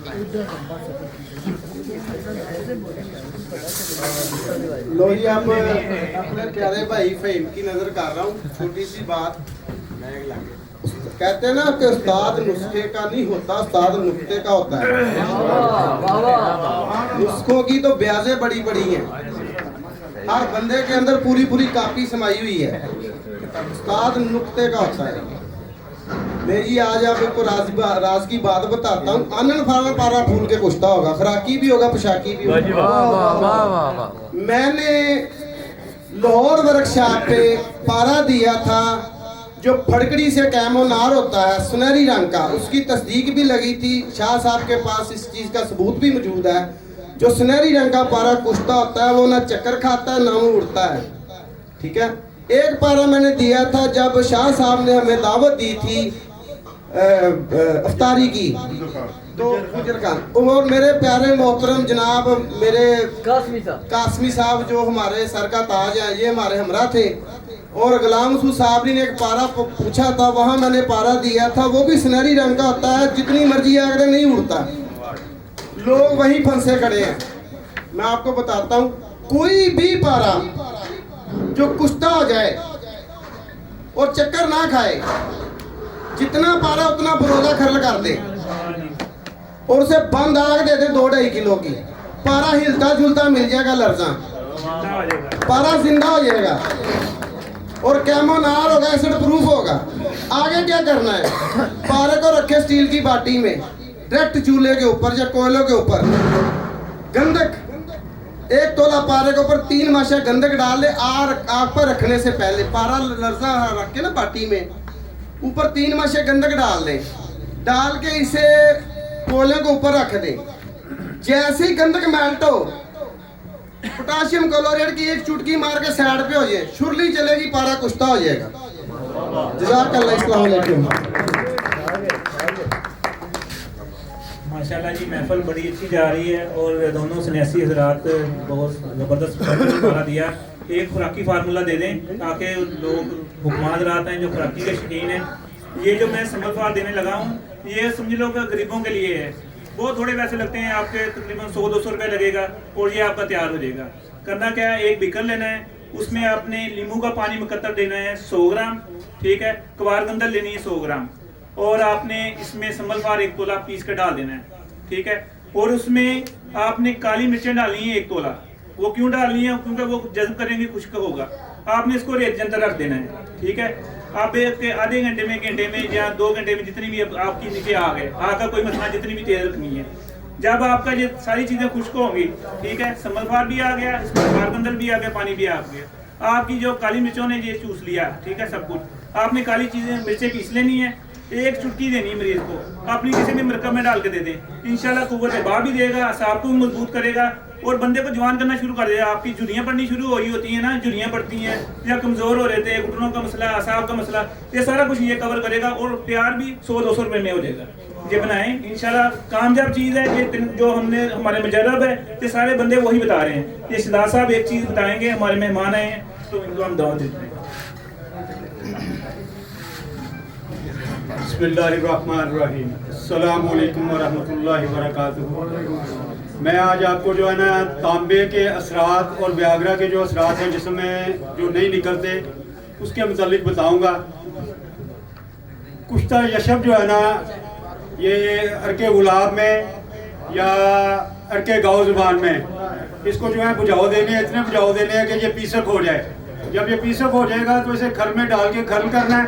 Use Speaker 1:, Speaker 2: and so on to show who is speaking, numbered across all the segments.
Speaker 1: लो जी, अब अपने प्यारे भाई फहीम की नजर कर रहा हूँ। छोटी सी बात, कहते हैं ना कि उस्ताद नुस्खे का नहीं होता, उस्ताद नुक्ते का होता है। नुस्खों की तो ब्याजें बड़ी बड़ी हैं, हर बंदे के अंदर पूरी पूरी कापी समाई हुई है। उस्ताद नुक्ते का होता है। मैं जी आज आपको राज की बात बताता हूँ। आनंद फारा पारा फूल के कुश्ता होगा, खराकी भी होगा, पोशाकी भी होगा। मैंने लाहौर वर्कशॉप पे पारा दिया था जो फड़कड़ी से कैमोनार होता है सुनहरी रंग का, उसकी तस्दीक भी लगी थी। शाह साहब के पास इस चीज का सबूत भी मौजूद है। जो सुनहरी रंग का पारा कुश्ता होता है वो ना चक्कर खाता है ना वो उड़ता है। ठीक है, एक पारा मैंने दिया था जब शाह साहब ने हमें दावत दी थी अफ्तारी की, तो गुजर खान और मेरे प्यारे मोहतरम जनाब मेरे कासमी साहब जो हमारे सर का ताज है, ये हमारे हमरा थे। और गुलाम रसूल साहब ने एक पारा पूछा था, वहाँ मैंने पारा दिया था। वो भी सुनहरी रंग का होता है, जितनी मर्जी आगे नहीं उड़ता। लोग वहीं फंसे खड़े हैं। मैं आपको बताता हूँ, कोई भी पारा जो कुश्ता हो जाए और चक्कर ना खाए, जितना पारा उतना बरोदा खरल कर दे और उसे बंद आग दे दे 2-2.5 किलो की, पारा हिलता झुलता मिल जाएगा, लर्जा पारा जिंदा हो जाएगा और कैमोनार होगा, एसिड प्रूफ होगा। आगे क्या करना है, पारे को रखे स्टील की बाटी में, डायरेक्ट चूल्हे के ऊपर या कोयलों के ऊपर गंधक 1 तोला पारे के ऊपर 3 माशा गंधक डाल ले। आग पर रखने से पहले पारा लर्जा रख के ना बाटी में ऊपर 3 माशे गंधक डाल दे, डाल के इसे कोयले के ऊपर रख दे। जैसे ही गंधक मेल्ट हो, पोटाशियम क्लोराइड की एक चुटकी मार के साइड पे हो जाए, शुरली चलेगी, पारा कुश्ता हो जाएगा। जज़ाकल्लाह, अस्सलाम वालेकुम।
Speaker 2: माशाल्लाह जी, महफिल बड़ी अच्छी जा रही है और दोनों सन्यासी हजरात बहुत ज़बरदस्त पारा दिया। एक खुराकी फार्मूला दे दें ताकि लोग हुक्मान हजरात हैं जो खुराकी के शौकीन हैं। ये जो मैं संभल फार देने लगा हूँ, ये समझ लो कि गरीबों के लिए है। बहुत थोड़े पैसे लगते हैं, आपके तकरीबन 100-200 रुपये लगेगा और ये आपका तैयार हो जाएगा। करना क्या है, एक बीकर लेना है, उसमें आपने नींबू का पानी मुकद्दर देना है 100 ग्राम, ठीक है, कवार गंदल लेनी है 100 ग्राम, और आपने इसमें संभल फार 1 तोला पीस के डाल देना है, ठीक है। और उसमें आपने काली मिर्चें डालनी है 1 तोला। वो क्यों डालनी है, क्योंकि वो जज्ब करेंगे, खुश्क होगा। आपने इसको रेत के अंदर रख देना है, ठीक है। आप आधे घंटे में या 2 घंटे में जितनी भी आपकी नीचे आग है, आग का कोई मसला, जितनी भी तेज रखनी है। जब आपका ये सारी चीजें खुश्क होंगी, ठीक है, संभल फार भी आ गया, इसमें गंदल भी आ गया, पानी भी आ गया, आपकी जो काली मिर्चों ने ये चूस लिया, ठीक है, सब कुछ आपने काली चीजें मिर्चें पीस लेनी है। एक चुटकी देनी है मरीज को, अपनी किसी भी मरकब में डाल के दे दें, इंशाल्लाह कुव्वत बा भी देगा, असाब को भी मजबूत करेगा और बंदे को जवान करना शुरू कर देगा। आपकी झुर्रियाँ पड़नी शुरू हो रही होती है ना, झुर्रियाँ पड़ती हैं या कमजोर हो रहे थे, घुटनों का मसला, असाब का मसला, ये सारा कुछ ये कवर करेगा और तैयार भी 100-200 रुपये में हो जाएगा। ये बनाएं, इंशाल्लाह कामयाब चीज़ है। ये जो हमने हमारे मुजर्रब है, ये सारे बंदे वही बता रहे हैं। ये शिदा साहब एक चीज़ बताएंगे, हमारे मेहमान आए हैं तो इनको हम दावत देते हैं।
Speaker 3: बिस्मिल्लाहिर्रहमानिर्रहीम, अस्सलामु अलैकुम वरहमतुल्लाहि वबरकातुहू। मैं आज आपको जो है ना तांबे के असरात और व्याग्रा के जो असरात हैं जिसमें जो नहीं निकलते उसके मुतालिक बताऊंगा। कुश्ता यशब जो है ना, ये अर्के गुलाब में या अर्के गाँव ज़ुबान में इसको जो है बुझाव देने, इतने बुझाव देने हैं कि ये पीसक हो जाए। जब ये पीसक हो जाएगा तो इसे खल में डाल के खल करना है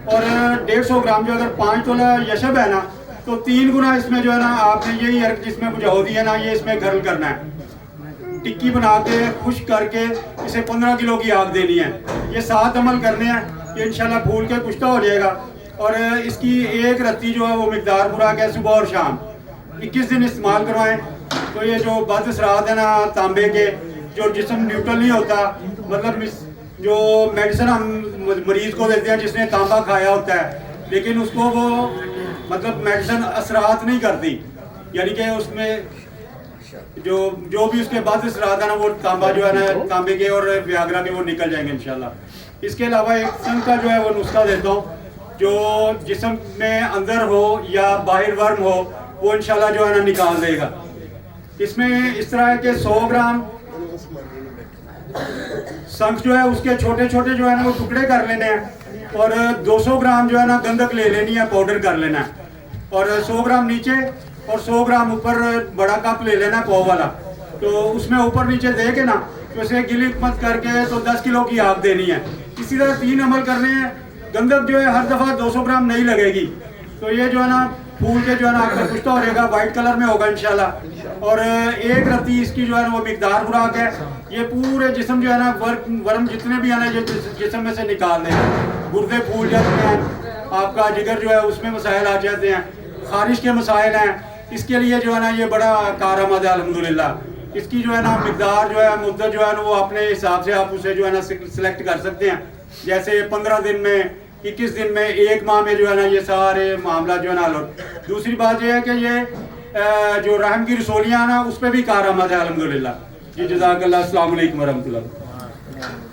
Speaker 3: और 150 ग्राम जो अगर 5 तोला यशब है ना तो 3 गुना इसमें जो है ना आपने यही अर्क जिसमें बुझाव दिया ना, ये इसमें घरल करना है। टिक्की बना के खुश करके इसे 15 किलो की आग देनी है। ये 7 अमल करने हैं, ये इंशाल्लाह फूल के कुश्ता हो जाएगा। और इसकी एक रत्ती जो है वो मिकदार पूरा है, सुबह और शाम 21 दिन इस्तेमाल करवाएं। तो ये जो बद असरात है ना तांबे के, जो जिस्म न्यूट्रल नहीं होता, मतलब जो मेडिसिन हम मरीज को देते हैं जिसने तांबा खाया होता है, लेकिन उसको वो मतलब मेडिसिन असरात नहीं करती, यानी कि उसमें जो भी उसके बाद असरात है ना वो तांबा जो है ना तांबे के और व्याग्रा के वो निकल जाएंगे इंशाल्लाह। इसके अलावा एक किस्म का जो है वो नुस्खा देता हूँ, जो जिस्म में अंदर हो या बाहर वर्म हो वो इंशाल्लाह जो है ना निकाल देगा। इसमें इस तरह है कि 100 ग्राम शंख जो है उसके छोटे छोटे जो है ना वो टुकड़े कर लेने हैं और 200 ग्राम जो है ना गंधक ले लेनी है, पाउडर कर लेना है और 100 ग्राम नीचे और 100 ग्राम ऊपर बड़ा कप ले लेना पाव वाला। तो उसमें ऊपर नीचे दे के ना तो इसे गिलिक मत करके तो 10 किलो की आग देनी है। इसी तरह 3 अमल करने हैं। गंधक जो है हर दफ़ा 200 ग्राम नहीं लगेगी, तो ये जो है ना फूल के जो है ना आपका पुश्ता हो रहेगा, व्हाइट कलर में होगा इंशाल्लाह। और 1 रत्ती इसकी जो है ना वो मिकदार खुराक है। ये पूरे जिस्म जो है ना वर्म जितने भी है ना ये जिस्म में से निकाल देगा। गुर्दे फूल जाते हैं, आपका जिगर जो है उसमें मसाइल आ जाते हैं, खारिश के मसाइल हैं, इसके लिए जो है ना ये बड़ा कारआमद है अल्हम्दुलिल्लाह। इसकी जो है ना मिकदार जो है मुद्दत जो है ना वो अपने हिसाब से आप उसे जो है ना सिलेक्ट कर सकते हैं। जैसे 15 दिन में, 21 दिन में, 1 माह में जो है ना ये सारे मामला जो है ना हल हो। दूसरी बात ये है कि ये जो रहम की रसोलियाँ ना उस पर भी कारआमद है अल्हम्दुलिल्लाह। जी जज़ाकल्लाह, अस्सलाम वालेकुम वरहमतुल्लाह।